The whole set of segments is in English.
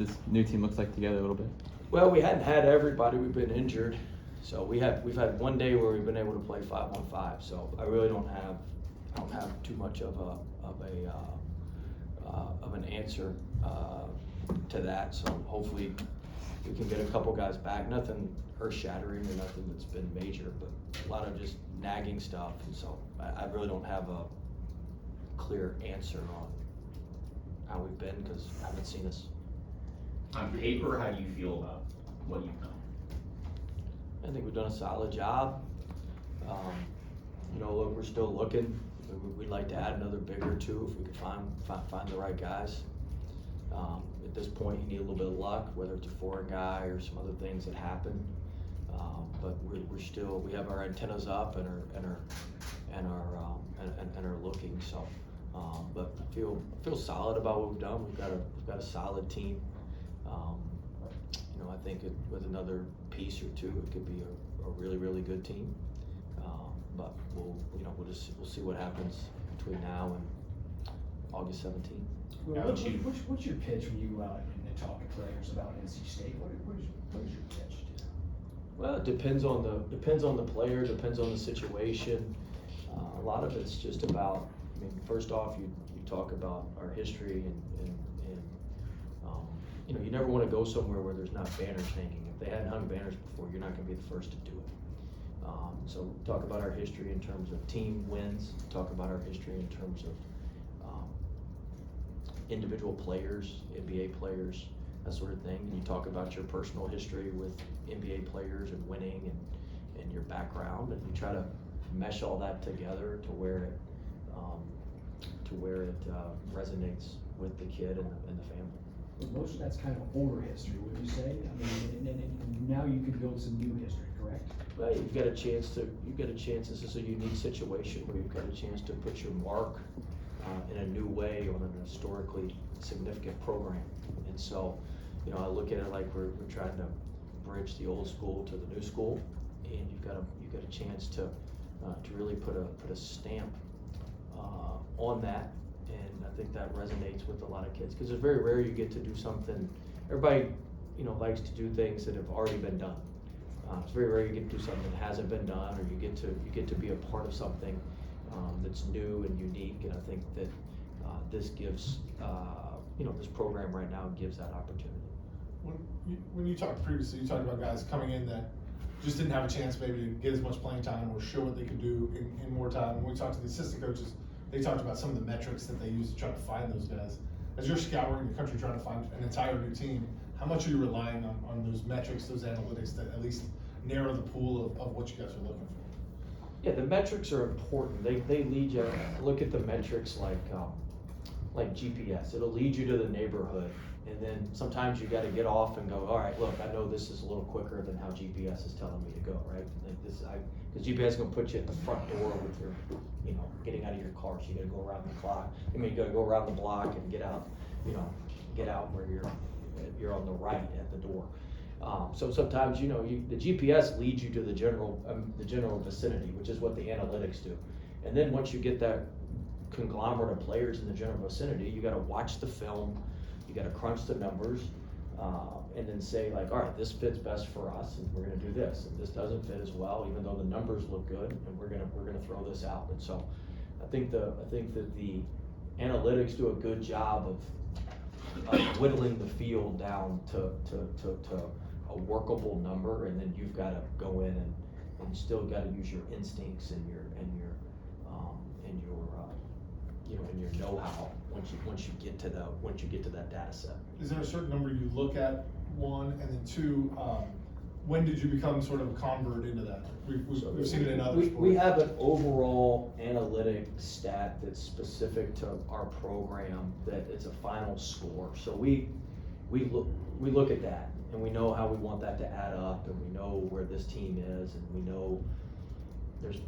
this new team looks like together a little bit? Well, we hadn't had everybody. We've been injured, so we've had one day where we've been able to play 5-on-5. So I really don't have too much of an answer to that. So hopefully we can get a couple guys back. Nothing earth-shattering or nothing that's been major, but a lot of just nagging stuff. And so I really don't have a clear answer on how we've been because I haven't seen us. On paper, how do you feel about what you've done? I think we've done a solid job. Look, we're still looking. We'd like to add another big or two if we could find the right guys. At this point, you need a little bit of luck, whether it's a foreign guy or some other things that happen. But we have our antennas up and are looking. So, but I feel solid about what we've done. We've got a solid team. I think with another piece or two, it could be a really, really good team. But we'll see what happens between now and August 17th. Well, what's your pitch when you go out and talk to players about NC State? What is your pitch? Well, it depends on the player, depends on the situation. A lot of it's just about. First off, you talk about our history and you never want to go somewhere where there's not banners hanging. If they hadn't hung banners before, you're not going to be the first to do it. So talk about our history in terms of team wins, talk about our history in terms of individual players, NBA players, that sort of thing. And you talk about your personal history with NBA players and winning and your background, and you try to mesh all that together to where it resonates with the kid and the family. Most of that's kind of older history, would you say? And now you can build some new history, correct? Well, you've got a chance. This is a unique situation where you've got a chance to put your mark in a new way on an historically significant program. And so, I look at it like we're trying to bridge the old school to the new school, and you've got a chance to really put a stamp on that. And I think that resonates with a lot of kids because it's very rare you get to do something. Everybody, likes to do things that have already been done. It's very rare you get to do something that hasn't been done, or you get to be a part of something that's new and unique. And I think that this gives, this program right now gives that opportunity. When you talked previously, you talked about guys coming in that just didn't have a chance maybe to get as much playing time or show what they could do in more time. When we talked to the assistant coaches, they talked about some of the metrics that they use to try to find those guys. As you're scouring the country trying to find an entire new team, how much are you relying on those metrics, those analytics that at least narrow the pool of what you guys are looking for? Yeah, the metrics are important. They lead you. Look at the metrics like GPS. It'll lead you to the neighborhood, and then sometimes you got to get off and go. All right, look, I know this is a little quicker than how GPS is telling me to go. Right? Because GPS is going to put you at the front door with your, getting out of your car. So you got to go around the clock. You got to go around the block and get out. Get out where you're on the right at the door. So sometimes the GPS leads you to the general vicinity, which is what the analytics do. And then once you get that conglomerate of players in the general vicinity, you got to watch the film, you got to crunch the numbers, and then say all right, this fits best for us, and we're going to do this. And this doesn't fit as well, even though the numbers look good, and we're going to throw this out. And so, I think that the analytics do a good job of whittling the field down to a workable number, and then you've got to go in and still got to use your instincts and your know-how once you get to that data set. Is there a certain number you look at, one, and then two, when did you become sort of a convert into that? We've seen it in other sports. We have an overall analytic stat that's specific to our program that it's a final score. So we look at that, and we know how we want that to add up, and we know where this team is, and we know there's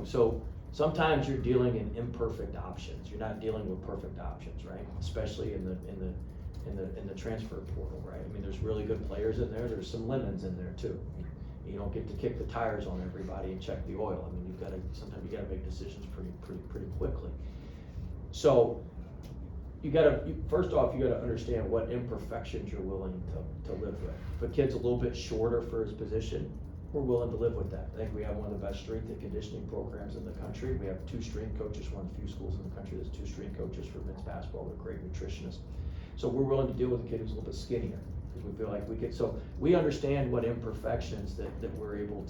so sometimes you're dealing in imperfect options. You're not dealing with perfect options, right? Especially in the transfer portal, right? There's really good players in there. There's some lemons in there too. You don't get to kick the tires on everybody and check the oil. Sometimes you got to make decisions pretty quickly. So first off, you gotta understand what imperfections you're willing to live with. If a kid's a little bit shorter for his position, we're willing to live with that. I think we have one of the best strength and conditioning programs in the country. We have 2 strength coaches, one of the few schools in the country that's 2 strength coaches for men's basketball. They're great nutritionists. So we're willing to deal with a kid who's a little bit skinnier, because we feel like we could, so we understand what imperfections that we're able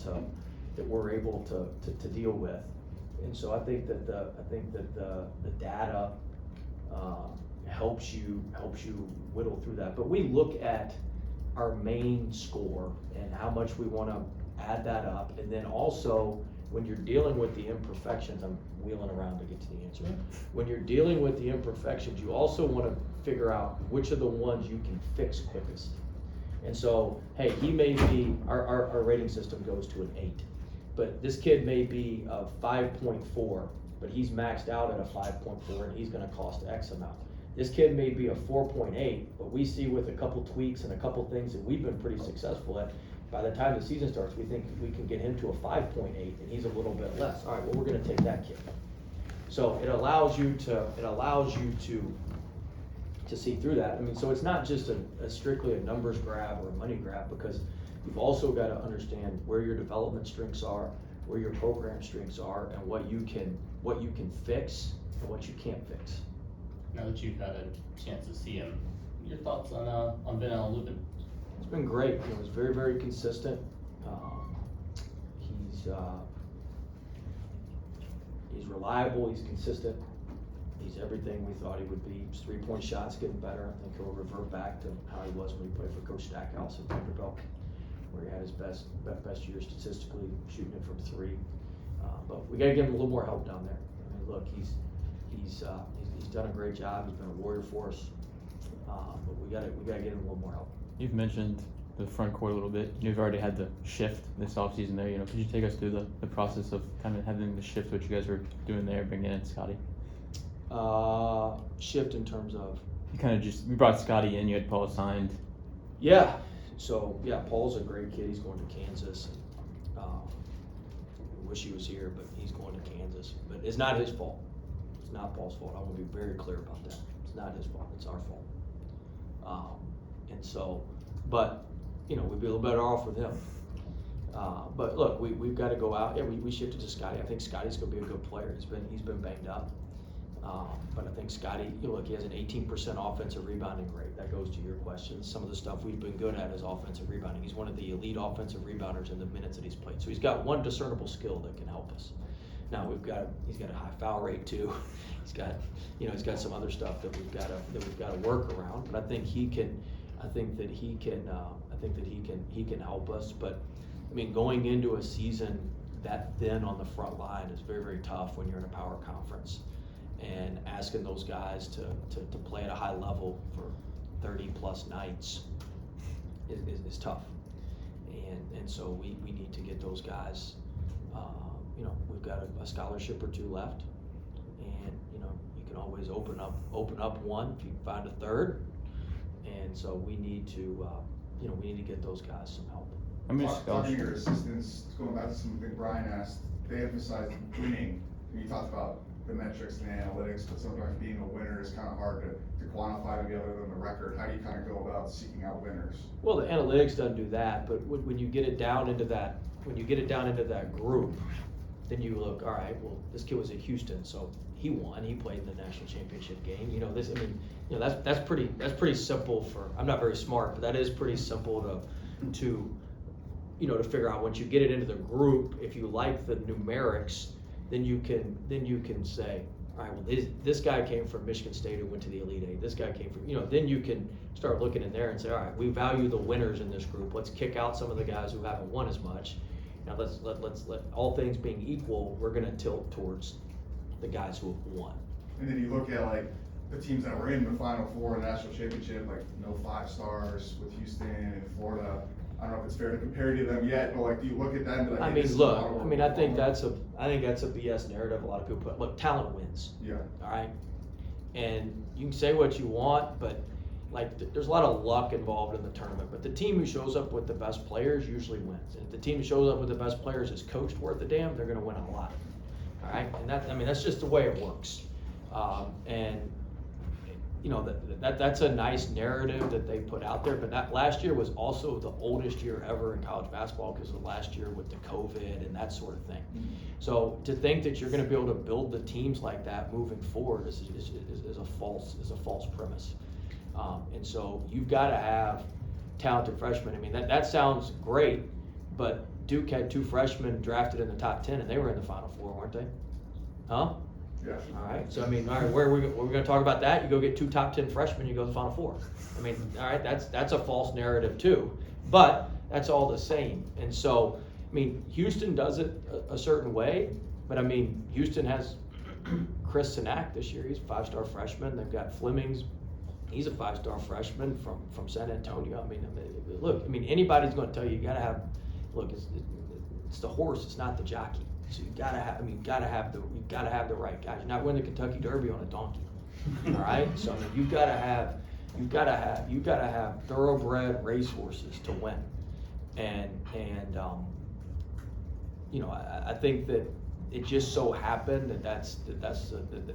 to deal with. And so I think that the data, helps you whittle through that. But we look at our main score and how much we wanna add that up, and then also, when you're dealing with the imperfections, I'm wheeling around to get to the answer. When you're dealing with the imperfections, you also wanna figure out which of the ones you can fix quickest. And so, hey, he may be, our rating system goes to an 8, but this kid may be a 5.4, but he's maxed out at a 5.4 and he's gonna cost X amount. This kid may be a 4.8, but we see with a couple tweaks and a couple things that we've been pretty successful at, by the time the season starts, we think we can get him to a 5.8 and he's a little bit less. All right, well, we're gonna take that kid. So it allows you to see through that. I mean, so it's not just a strictly a numbers grab or a money grab, because you've also got to understand where your development strengths are, where your program strengths are, and what you can fix and what you can't fix. Now that you've had a chance to see him, your thoughts on Ben Lubin? It's been great. You know, he's very, very consistent. He's reliable. He's consistent. He's everything we thought he would be. His 3-point shot's getting better. I think he'll revert back to how he was when he played for Coach Stackhouse at Vanderbilt, where he had his best year statistically shooting it from 3. But we got to give him a little more help down there. I mean, look, he's done a great job. He's been a warrior for us. But we got to give him a little more help. You've mentioned the front court a little bit. You've already had the shift this offseason there. You know, could you take us through the process of kind of having the shift, what you guys were doing there, bringing in Scotty? Shift in terms of? You kind of we brought Scotty in, you had Paul signed. Yeah, so yeah, Paul's a great kid. He's going to Kansas. I wish he was here, but he's going to Kansas. But it's not his fault. It's not Paul's fault. I want to be very clear about that. It's not his fault. It's our fault. And so, but you know, we'd be a little better off with him. But look, we've got to go out. Yeah, we shifted to Scotty. I think Scotty's going to be a good player. He's been banged up. But I think Scotty, you know, look, he has an 18% offensive rebounding rate. That goes to your question. Some of the stuff we've been good at is offensive rebounding. He's one of the elite offensive rebounders in the minutes that he's played. So he's got one discernible skill that can help us. Now he's got a high foul rate too. He's got some other stuff that we've got to work around. But I think he can help us. But I mean, going into a season that thin on the front line is very, very tough when you're in a power conference. And asking those guys to play at a high level for 30 plus nights is tough. And so we need to get those guys, you know, we've got a scholarship or 2 left, and you know, you can always open up one if you can find a third. And so we need to get those guys some help. I mean, talking to your assistants, going back to something Brian asked, they emphasized winning, and you talked about the metrics and the analytics, but sometimes being a winner is kind of hard to quantify maybe other than the record. How do you kind of go about seeking out winners? Well, the analytics doesn't do that, but when you get it down into that, group, then you look, all right, well, this kid was at Houston, so he won. He played in the national championship game. You know, that's pretty simple for. I'm not very smart, but that is pretty simple to figure out. Once you get it into the group, if you like the numerics, then you can say, all right, well, this guy came from Michigan State who went to the Elite Eight. This guy came from, then you can start looking in there and say, all right, we value the winners in this group. Let's kick out some of the guys who haven't won as much. Now let's all things being equal, we're going to tilt towards the guys who have won. And then you look at like the teams that were in the Final Four and National Championship, like no 5 stars with Houston and Florida. I don't know if it's fair to compare to them yet, but like, do you look at them and be like, I think that's a BS narrative a lot of people put. Look, talent wins. Yeah. All right. And you can say what you want, but like there's a lot of luck involved in the tournament. But the team who shows up with the best players usually wins. And if the team who shows up with the best players is coached worth a damn, they're going to win a lot. All right. And that's just the way it works. And you know, that's a nice narrative that they put out there, but that last year was also the oldest year ever in college basketball because of last year with the COVID and that sort of thing. So to think that you're gonna be able to build the teams like that moving forward is a false premise. And so you've gotta have talented freshmen. I mean, that sounds great, but Duke had 2 freshmen drafted in the top 10 and they were in the Final Four, weren't they? Huh? Yeah. All right, so I mean, all right, where we're gonna talk about that, you go get 2 top 10 freshmen, you go to the Final Four. I mean, all right, that's a false narrative too, but that's all the same. And so, I mean, Houston does it a certain way, but I mean, Houston has Chris Sinak this year, he's a 5-star freshman. They've got Flemings, he's a 5-star freshman from San Antonio. I mean, look, I mean, anybody's gonna tell you, you gotta have, look, it's the horse, it's not the jockey. So you gotta have, I mean, you gotta have the right guys. You're not winning the Kentucky Derby on a donkey. All right? So I mean, you've gotta have thoroughbred racehorses to win. And you know, I think that it just so happened that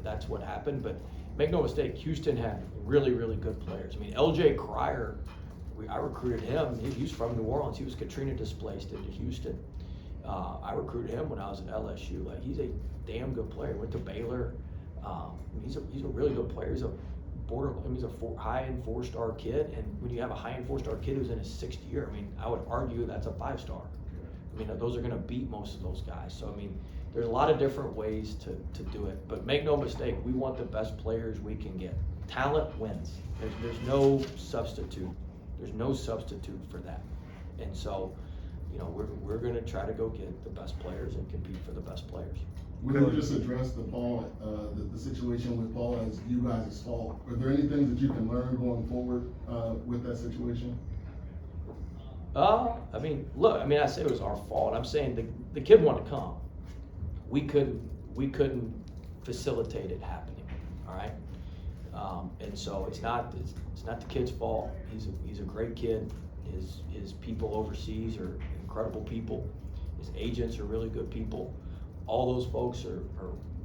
that's what happened. But make no mistake, Houston had really, really good players. I mean, LJ Cryer, I recruited him. He's from New Orleans. He was Katrina displaced into Houston. I recruited him when I was at LSU. Like, he's a damn good player. Went to Baylor. He's a really good player. He's a high-end 4-star kid. And when you have a high-end 4-star kid who's in his 6th year, I mean, I would argue that's a 5-star. I mean, those are going to beat most of those guys. So I mean, there's a lot of different ways to do it. But make no mistake, we want the best players we can get. Talent wins. There's no substitute. There's no substitute for that. And so, you know, we're going to try to go get the best players and compete for the best players. We're going to just address the Paul, the situation with Paul as you guys' fault. Are there any things that you can learn going forward with that situation? I mean, look, I mean, I say it was our fault. I'm saying the kid wanted to come. We couldn't facilitate it happening. All right. And so it's not the kid's fault. He's a great kid. His people overseas are incredible people. His agents are really good people. All those folks are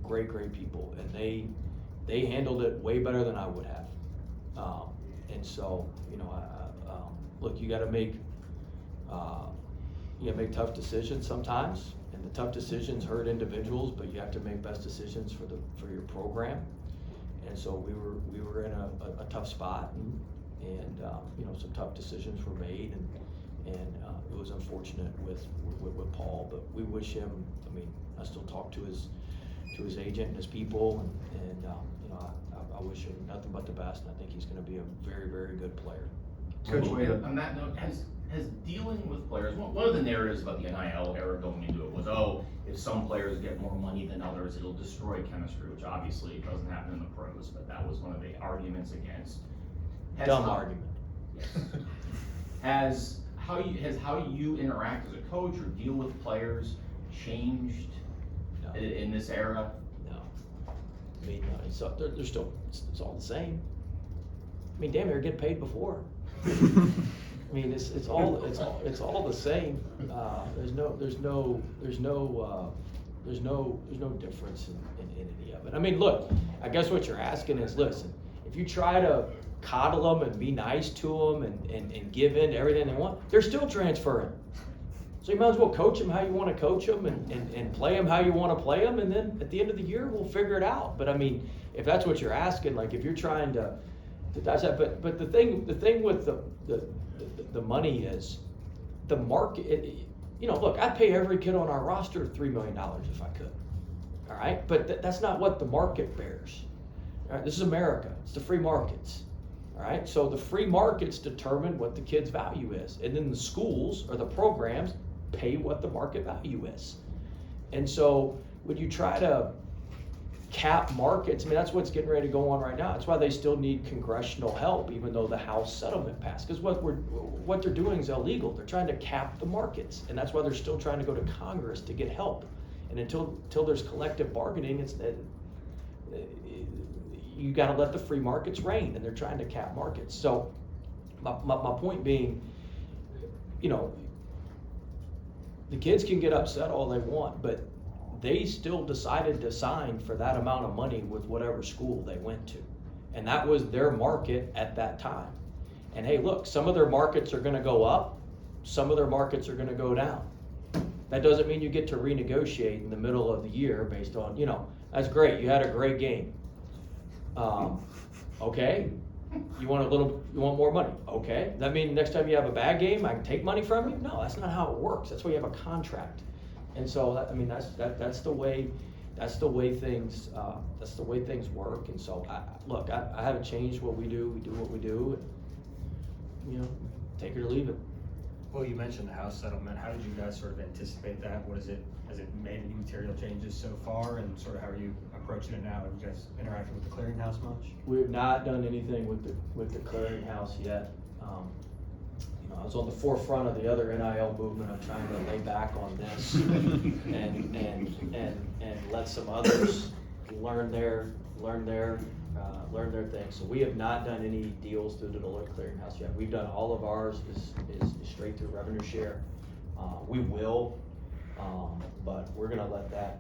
great people, and they handled it way better than I would have. And so, you know, look, you got to make tough decisions sometimes, and the tough decisions hurt individuals, but you have to make best decisions for your program. And so we were in a tough spot, and you know, some tough decisions were made, and it was unfortunate with Paul, but we wish him. I mean, I still talk to his agent and his people, and you know, I wish him nothing but the best, and I think he's going to be a very, very good player. Coach Wade, on that note, has dealing with players, one of the narratives about the NIL era going into it was, oh, if some players get more money than others, it'll destroy chemistry, which obviously doesn't happen in the pros, but that was one of the arguments against. Dumb argument. Yes. How you interact as a coach or deal with players changed in this era? No. I mean, they're still, it's all the same. I mean, damn, they're getting paid before. I mean, it's all the same. There's no difference in any of it. I mean, look, I guess what you're asking is, listen, if you try to coddle them and be nice to them and give in to everything they want, they're still transferring. So you might as well coach them how you want to coach them and play them how you want to play them, and then at the end of the year we'll figure it out. But I mean, if that's what you're asking, like if you're trying to dissect, but the thing with the money is the market. You know, look, I'd pay every kid on our roster $3 million if I could. All right, but that's not what the market bears. All right, this is America. It's the free markets. All right, so the free markets determine what the kid's value is, and then the schools or the programs pay what the market value is. And so when you try to cap markets, I mean, that's what's getting ready to go on right now. That's why they still need congressional help, even though the House settlement passed, because what they're doing is illegal. They're trying to cap the markets, and that's why they're still trying to go to Congress to get help. And until there's collective bargaining, you got to let the free markets reign, and they're trying to cap markets. So my point being, you know, the kids can get upset all they want, but they still decided to sign for that amount of money with whatever school they went to. And that was their market at that time. And hey, look, some of their markets are gonna go up, some of their markets are gonna go down. That doesn't mean you get to renegotiate in the middle of the year based on, that's great, you had a great game. Okay, you want more money, okay? That mean next time you have a bad game, I can take money from you? No, that's not how it works, that's why you have a contract. And so, that's the way things work, and so, I haven't changed what we do what we do, and, take it or leave it. Well, you mentioned the house settlement. How did you guys sort of anticipate that? Has it made any material changes so far, and sort of how are you approaching it now? Have you guys interacted with the clearinghouse much? We have not done anything with the clearinghouse yet. I was on the forefront of the other NIL movement. I'm trying to lay back on this and let some others learn their things. So we have not done any deals through the Deloitte clearinghouse yet. We've done all of ours is straight through revenue share. We will, but we're gonna let that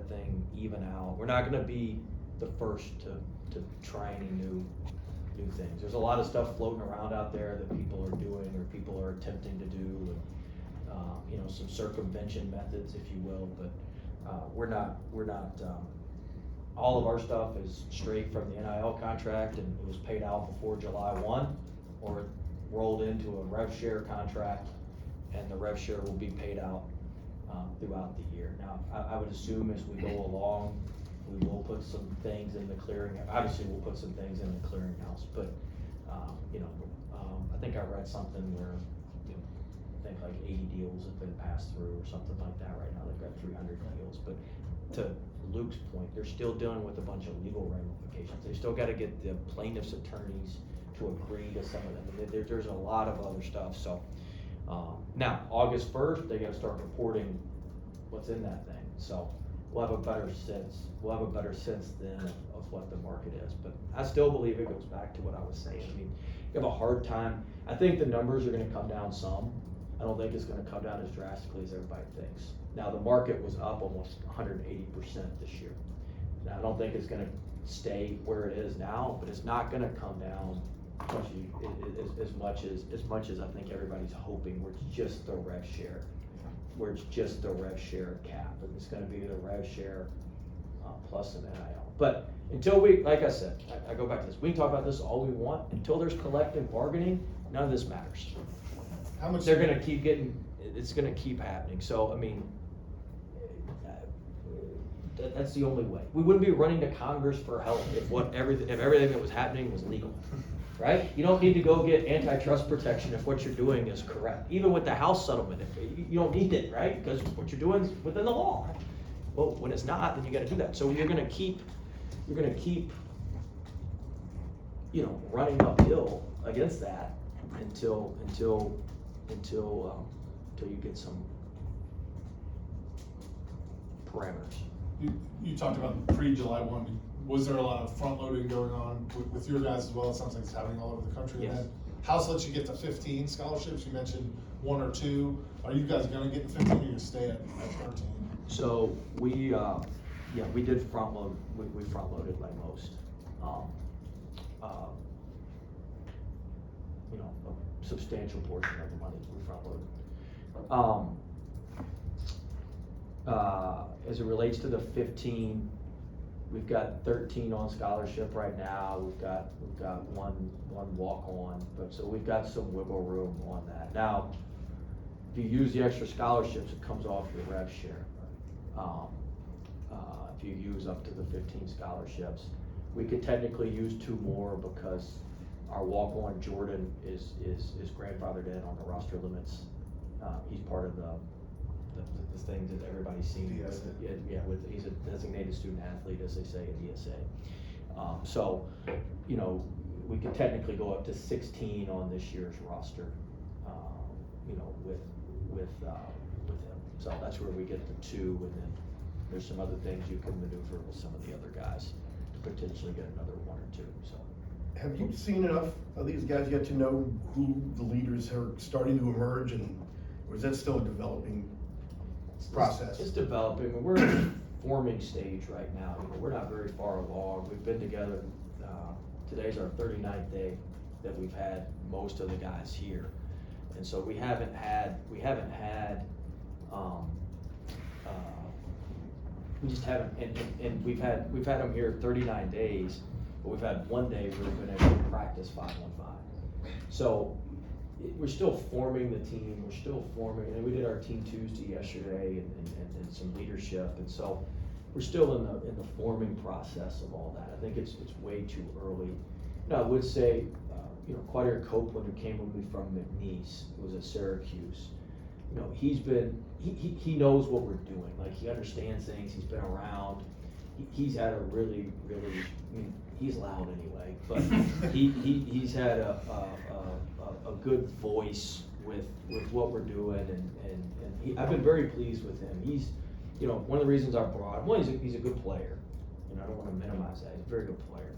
thing even out. We're not gonna be the first to try any new things. There's a lot of stuff floating around out there that people are doing or people are attempting to do, and some circumvention methods, if you will. But we're not. All of our stuff is straight from the NIL contract, and it was paid out before July 1, or it rolled into a rev share contract, and the rev share will be paid out throughout the year. Now, I would assume as we go along, we will put some things in the obviously we'll put some things in the clearinghouse, but, I think I read something where, I think like 80 deals have been passed through or something like that right now. They've got 300 deals, but to Luke's point, they're still dealing with a bunch of legal ramifications. They still gotta get the plaintiff's attorneys to agree to some of them. There's a lot of other stuff, so. Now, August 1st, they gotta start reporting what's in that thing, so we'll have a better sense then of what the market is. But I still believe it goes back to what I was saying. I mean, you have a hard time, I think the numbers are gonna come down some. I don't think it's gonna come down as drastically as everybody thinks. Now, the market was up almost 180% this year. Now, I don't think it's gonna stay where it is now, but it's not gonna come down as much as I think everybody's hoping, where it's just the rev share. Cap, and it's gonna be the rev share plus an NIL. But until like I said, I go back to this, we can talk about this all we want, until there's collective bargaining, none of this matters. How much? They're gonna keep it's gonna keep happening, so, I mean, that's the only way. We wouldn't be running to Congress for help if everything that was happening was legal, right? You don't need to go get antitrust protection if what you're doing is correct. Even with the House settlement, you don't need it, right? Because what you're doing is within the law. Well, when it's not, then you gotta do that. So you're gonna keep, running uphill against that until you get some parameters. You talked about pre-July 1. Was there a lot of front loading going on with your guys as well? It sounds like it's happening all over the country. Yes. And then House lets you get to 15 scholarships. You mentioned 1 or 2. Are you guys gonna get to 15 or you gonna stay at 13? So we did front load. We front loaded like most. A substantial portion of the money we front loaded. As it relates to the 15, we've got 13 on scholarship right now. We've got one walk on, but so we've got some wiggle room on that. Now, if you use the extra scholarships, it comes off your rev share. If you use up to the 15 scholarships, we could technically use 2 more because our walk-on Jordan is grandfathered in on the roster limits. He's part of the thing that everybody's seen. He's a designated student athlete, as they say in DSA. So, we could technically go up to 16 on this year's roster, with him. So that's where we get the 2, and then there's some other things you can maneuver with some of the other guys to potentially get another 1 or 2, so. Have you seen enough of these guys yet to know who the leaders are starting to emerge, or is that still a developing process? It's developing. We're in the forming stage right now. We're not very far along. We've been together today's our 39th day that we've had most of the guys here. And so we haven't had, we just haven't, and we've had them here 39 days, but we've had one day where we've been able to practice 5-on-5. So we're still forming the team, we're still forming, and we did our Team Tuesday yesterday and some leadership, and so we're still in the forming process of all that. I think it's way too early. You know, I would say, Quadir Copeland, who came with me from McNeese, who was at Syracuse, you know, he knows what we're doing. Like, he understands things, he's been around. He's had a really, I mean, he's loud anyway, but he's had a good voice with what we're doing, and I've been very pleased with him. He's, you know, one of the reasons I brought him, one, he's a good player. You know, I don't want to minimize that. He's a very good player.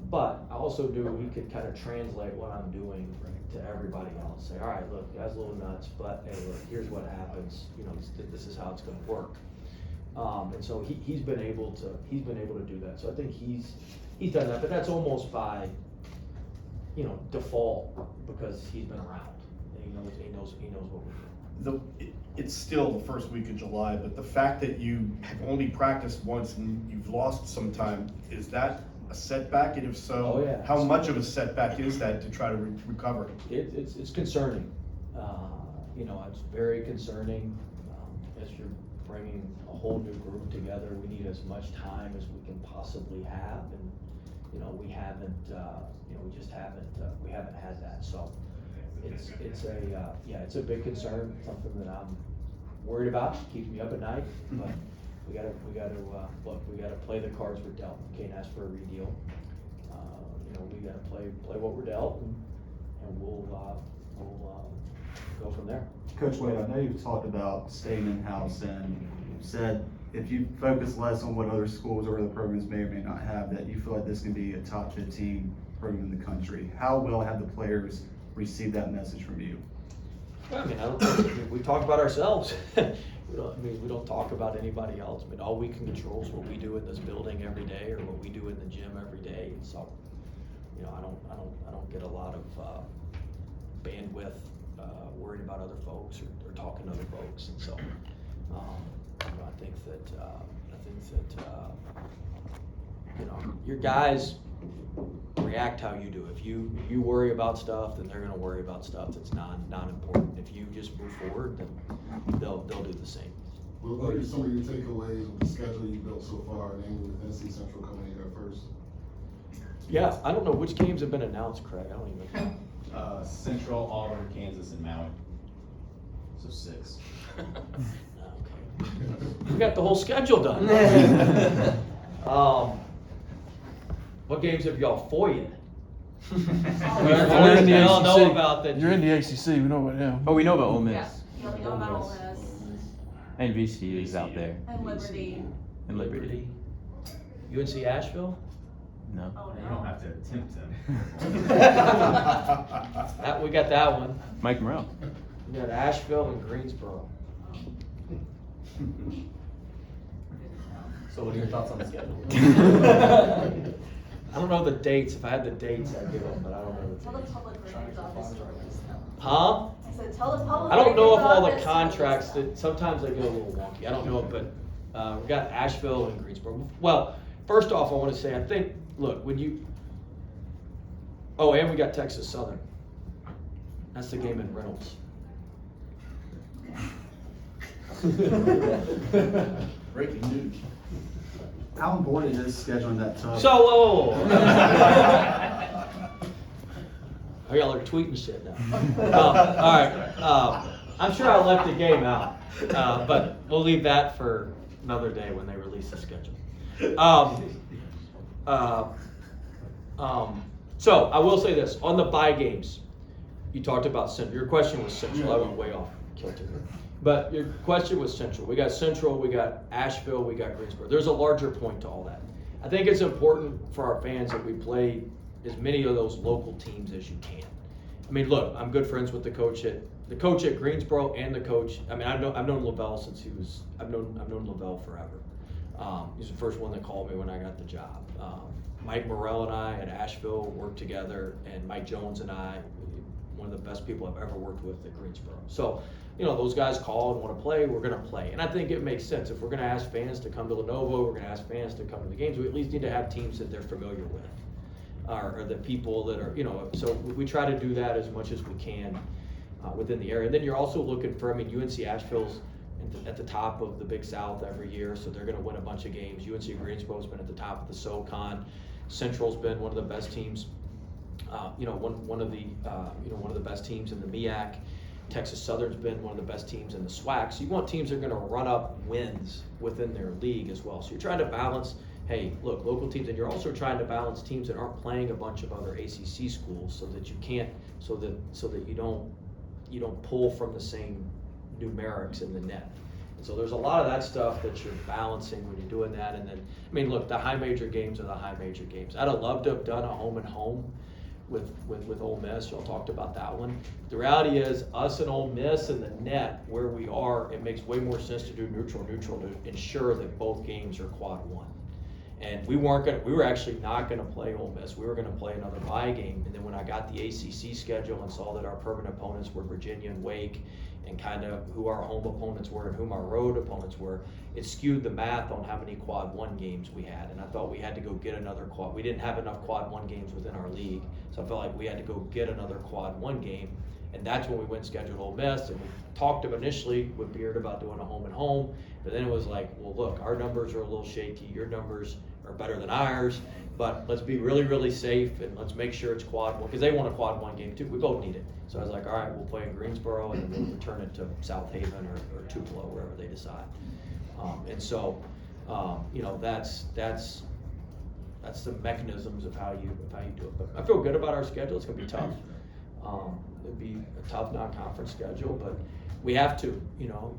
But I also knew he could kind of translate what I'm doing to everybody else. Say, all right, look, guy's a little nuts, but hey, look, here's what happens. You know, this is how it's going to work. And so he's been able to do that. So I think he's done that, but that's almost by, you know, default, because he's been around and he knows what we're doing. It's still the first week of July, but the fact that you have only practiced once and you've lost some time, is that a setback? And if so, Oh, yeah. how much of a setback is that to try to recover? It's concerning. You know, it's very concerning. As you're bringing a whole new group together, we need as much time as we can possibly have, and you know, we haven't. We just haven't. We haven't had that. So it's a big concern. Something that I'm worried about. Keeps me up at night. But we gotta look. We gotta play the cards we're dealt. We can't ask for a redeal. You know, we gotta play what we're dealt, and we'll go from there. Coach Wade, I know you've talked about staying in-house and said if you focus less on what other schools or other programs may or may not have, that you feel like this can be a top 15 program in the country. How well have the players received that message from you? Well, I mean, we talk about ourselves. We don't talk about anybody else. I mean, all we can control is what we do in this building every day, or what we do in the gym every day. And so, you know, I don't get a lot of bandwidth worried about other folks or talking to other folks. And so, you know, I think that you know, your guys react how you do. If you worry about stuff, then they're going to worry about stuff that's not important. If you just move forward, then they'll do the same. What are some of your takeaways with the schedule you built so far, namely with NC Central coming in here first? Yeah, I don't know which games have been announced, Craig. I don't even know. Central, Auburn, Kansas, and Maui. So 6. Okay. We got the whole schedule done. What games have y'all foiled? We're in the Y'all know ACC. about that. You're in the ACC. We know about them. Oh, we know about Ole Miss. Yeah, we know about Ole Miss And VCU is out there. and Liberty. And Liberty. UNC Asheville? No. Oh, You no. don't have to attempt them. We got that one. Mike Morrell. We got Asheville and Greensboro. So what are your thoughts on the schedule? I don't know the dates. If I had the dates, I'd give them, but I don't know Tell the the dates. public where your office is. Huh? I said, tell the public. I don't where know your if all the office contracts, is. that sometimes they get a little wonky. I don't know, but we got Asheville and Greensboro. Well, first off, I want to say, I think, look, when you, oh, and we got Texas Southern. That's the game in Reynolds. Breaking news. How important is scheduling that tough? So, whoa. Oh, y'all are tweeting shit now. All right. I'm sure I left the game out, but we'll leave that for another day when they release the schedule. So I will say this on the bye games. You talked about Central. Your question was Central. I went way off kilter here. But your question was Central. We got Central, we got Asheville, we got Greensboro. There's a larger point to all that. I think it's important for our fans that we play as many of those local teams as you can. I mean, look, I'm good friends with the coach at Greensboro and the coach. I mean, I've known Lavelle since I've known Lavelle forever. He's the first one that called me when I got the job. Mike Morrell and I at Asheville worked together, and Mike Jones and I, one of the best people I've ever worked with at Greensboro. So, you know, those guys call and want to play, we're going to play. And I think it makes sense. If we're going to ask fans to come to Lenovo, we're going to ask fans to come to the games, we at least need to have teams that they're familiar with, or the people that are, you know, so we try to do that as much as we can within the area. And then you're also looking for, I mean, UNC Asheville's at the top of the Big South every year, so they're going to win a bunch of games. UNC Greensboro's been at the top of the SoCon. Central's been one of the best teams, you know, one of the best teams in the MEAC. Texas Southern's been one of the best teams in the SWAC. So you want teams that are going to run up wins within their league as well. So you're trying to balance, hey, look, local teams, and you're also trying to balance teams that aren't playing a bunch of other ACC schools, so that you can't, so that you don't pull from the same numerics in the net. And so there's a lot of that stuff that you're balancing when you're doing that. And then, I mean, look, the high major games are the high major games. I'd have loved to have done a home and home with Ole Miss. Y'all talked about that one. The reality is, us and Ole Miss and the net where we are, it makes way more sense to do neutral to ensure that both games are quad one. And we were actually not gonna play Ole Miss. We were gonna play another bye game. And then when I got the ACC schedule and saw that our permanent opponents were Virginia and Wake, and kind of who our home opponents were and whom our road opponents were, it skewed the math on how many quad one games we had. And I thought we had to go get another quad. We didn't have enough quad one games within our league. So I felt like we had to go get another quad one game. And that's when we went and scheduled Ole Miss. And we talked initially with Beard about doing a home and home. But then it was like, well, look, our numbers are a little shaky. Your numbers are better than ours. But let's be really, really safe, and let's make sure it's quad one, because they want a quad one game too. We both need it. So I was like, all right, we'll play in Greensboro, and then we'll return it to South Haven or Tupelo, wherever they decide. And so, you know, that's the mechanisms of how you do it. But I feel good about our schedule. It's gonna be tough. It'd be a tough non-conference schedule, but we have to, you know,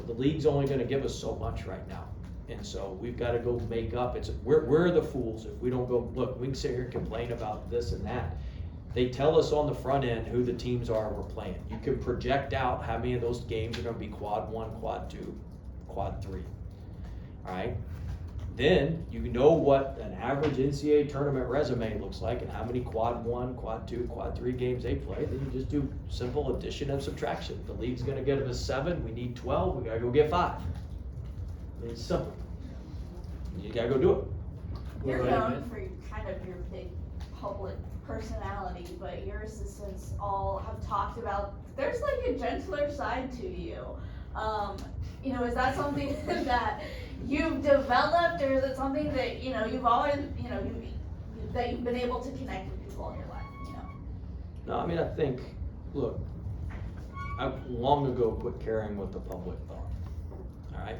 the league's only gonna give us so much right now. And so we've got to go make up. We're the fools if we don't go. Look, we can sit here and complain about this and that. They tell us on the front end who the teams are we're playing. You can project out how many of those games are going to be quad one, quad two, quad three. All right. Then you know what an average NCAA tournament resume looks like and how many quad one, quad two, quad three games they play. Then you just do simple addition and subtraction. The league's going to get us 7. We need 12. We got to go get 5. It's simple. You gotta go do it. You're known for kind of your big public personality, but your assistants all have talked about there's like a gentler side to you. You know, is that something that you've developed, or is it something that, you know, you've always, you know, that you've been able to connect with people in your life, you know? No, I mean, I think, look, I long ago quit caring what the public thought. All right?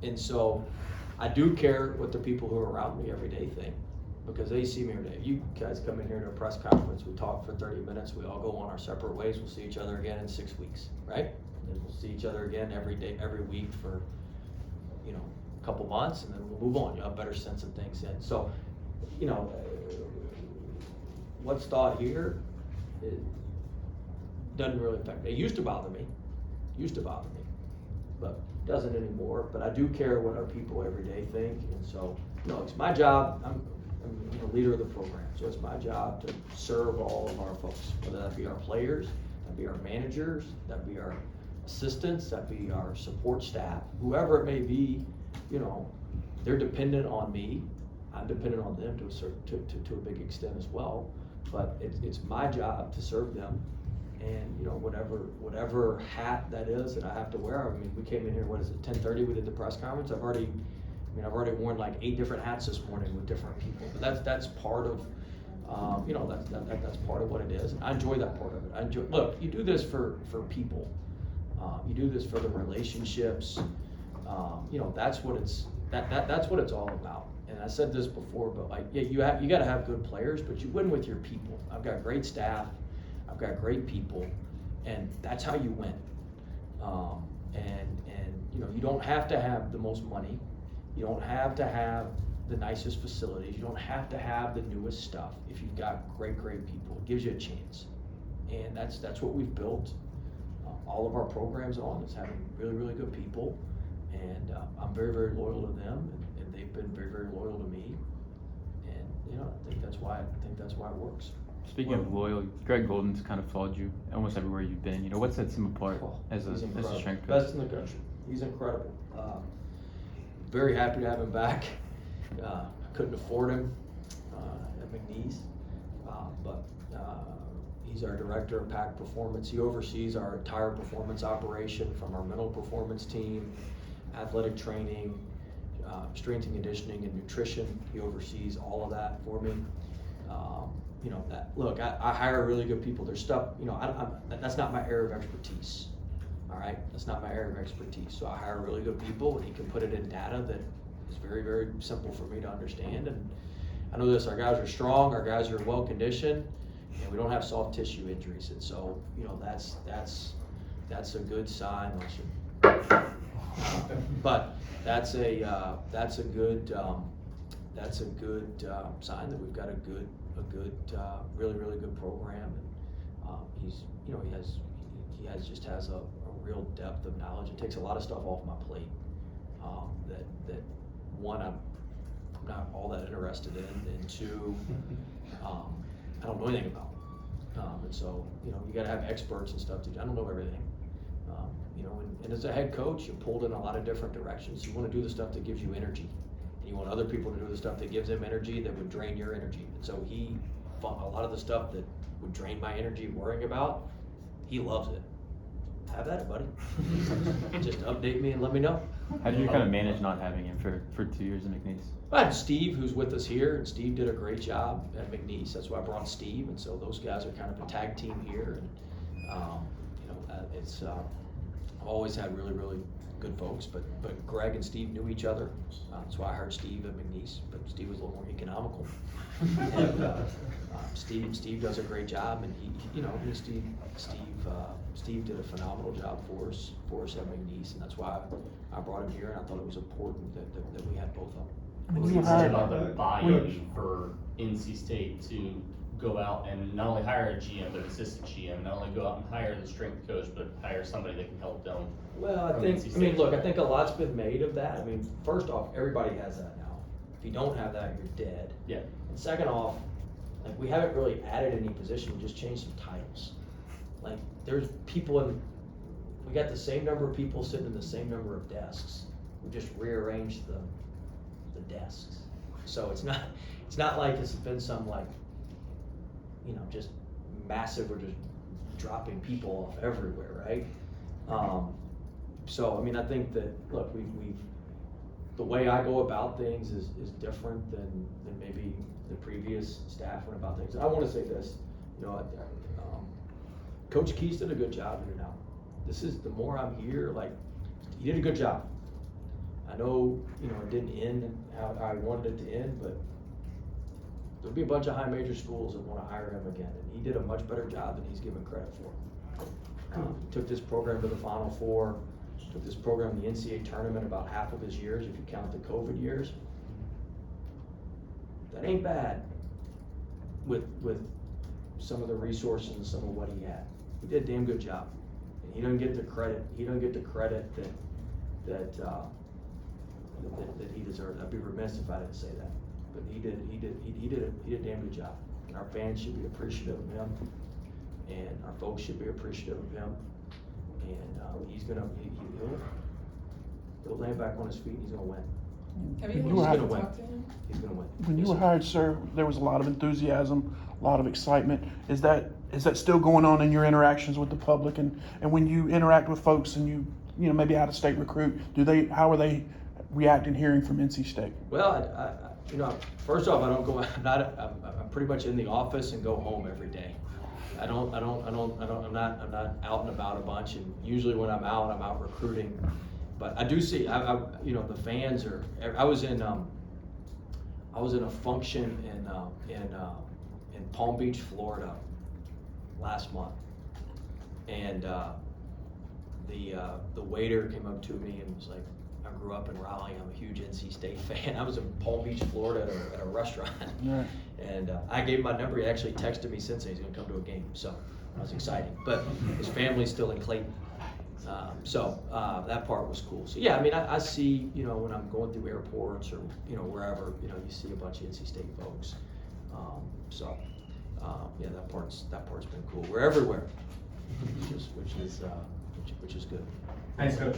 And so I do care what the people who are around me every day think, because they see me every day. You guys come in here to a press conference, we talk for 30 minutes, we all go on our separate ways, we'll see each other again in 6 weeks, right? And then we'll see each other again every day, every week for, you know, a couple months, and then we'll move on. You'll have a better sense of things then. So, you know, what's thought here, it doesn't really affect me. It used to bother me, but doesn't anymore. But I do care what our people every day think, and so, you know, it's my job. I'm the leader of the program, so it's my job to serve all of our folks, whether that be our players, that be our managers, that be our assistants, that be our support staff, whoever it may be. You know, they're dependent on me. I'm dependent on them to a big extent as well. But it's my job to serve them. And, you know, whatever hat that is that I have to wear. I mean, we came in here, 10:30, we did the press conference. I've already worn like 8 different hats this morning with different people. But that's part of, you know, that's part of what it is. And I enjoy that part of it. Look, you do this for people. You do this for the relationships. You know, that's what it's all about. And I said this before, but like, yeah, you got to have good players, but you win with your people. I've got great staff. I've got great people, and that's how you win. And you know, you don't have to have the most money. You don't have to have the nicest facilities. You don't have to have the newest stuff. If you've got great people, it gives you a chance. And that's what we've built all of our programs on, is having really good people. And I'm very loyal to them, and they've been very loyal to me. you know, I think that's why it works. Speaking of loyal, Greg Golden's kind of followed you almost everywhere you've been. You know, what sets him apart as a He's incredible. strength coach? Best in the country. He's incredible. Very happy to have him back. I couldn't afford him at McNeese, but he's our director of PAC performance. He oversees our entire performance operation, from our mental performance team, athletic training, strength and conditioning, and nutrition. He oversees all of that for me. You know, look, I hire really good people. There's stuff, you know, that's not my area of expertise. All right, that's not my area of expertise. So I hire really good people, and he can put it in data that is very, very simple for me to understand. And I know this: our guys are strong, our guys are well conditioned, and we don't have soft tissue injuries. And so, you know, that's a good sign. But that's a good sign that we've got a good, really good program. And he's, you know, he has a real depth of knowledge. It takes a lot of stuff off my plate that one, I'm not all that interested in, and two, I don't know anything about. And so, you know, you got to have experts and stuff. I don't know everything. You know, and as a head coach, you're pulled in a lot of different directions. You want to do the stuff that gives you energy, and you want other people to do the stuff that gives them energy that would drain your energy. And so a lot of the stuff that would drain my energy worrying about, he loves it. Have at it, buddy. Just update me and let me know. How do you kind of manage not having him for 2 years in McNeese? I have Steve, who's with us here, and Steve did a great job at McNeese. That's why I brought Steve, and so those guys are kind of a tag team here. And you know, it's I've always had really good folks, but Greg and Steve knew each other. That's why I hired Steve at McNeese, but Steve was a little more economical. And Steve does a great job, and he you know, Steve did a phenomenal job for us at McNeese, and that's why I brought him here, and I thought it was important that we had both of them. What do you say about the buy-in for NC State to go out and not only hire a GM, but assistant GM, not only go out and hire the strength coach, but hire somebody that can help them? Well, I think a lot's been made of that. I mean, first off, everybody has that now. If you don't have that, you're dead. Yeah. And second off, like, we haven't really added any position, we just changed some titles. Like, there's people we got the same number of people sitting in the same number of desks. We just rearranged the desks. So it's not like it's been some, like, you know, just massive, or just dropping people off everywhere, right? So, I mean, I think that, look, the way I go about things is different than maybe the previous staff went about things. I want to say this, you know, Coach Keys did a good job here now. This is, the more I'm here, like, he did a good job. I know, you know, it didn't end how I wanted it to end, but there'll be a bunch of high major schools that want to hire him again, and he did a much better job than he's given credit for. Took this program to the Final Four, took this program to the NCAA tournament about half of his years, if you count the COVID years. That ain't bad with some of the resources and some of what he had. He did a damn good job. And he doesn't get the credit. He doesn't get the credit that he deserves. I'd be remiss if I didn't say that. But he did a damn good job. And our fans should be appreciative of him, and our folks should be appreciative of him. And he'll land back on his feet, and he's gonna win. Have you He's had gonna to win. talk to him? He's gonna win. When you Yes, were sir. hired, sir, there was a lot of enthusiasm, a lot of excitement. Is that still going on in your interactions with the public? And when you interact with folks and you know, maybe out of state recruit, how are they reacting hearing from NC State? Well, I you know, first off, I'm pretty much in the office and go home every day. I'm not out and about a bunch, and usually when I'm out recruiting. But I do see, you know, the fans are. I was in a function in Palm Beach, Florida, last month, and the waiter came up to me and was like, "I grew up in Raleigh. I'm a huge NC State fan." I was in Palm Beach, Florida, at a restaurant, Yeah. and I gave him my number. He actually texted me since he's going to come to a game, so I was excited. But his family's still in Clayton. So that part was cool. So yeah, I mean, I see, you know, when I'm going through airports or, you know, wherever, you know, you see a bunch of NC State folks. Yeah, that part's been cool. We're everywhere, which is good. Thanks, Coach.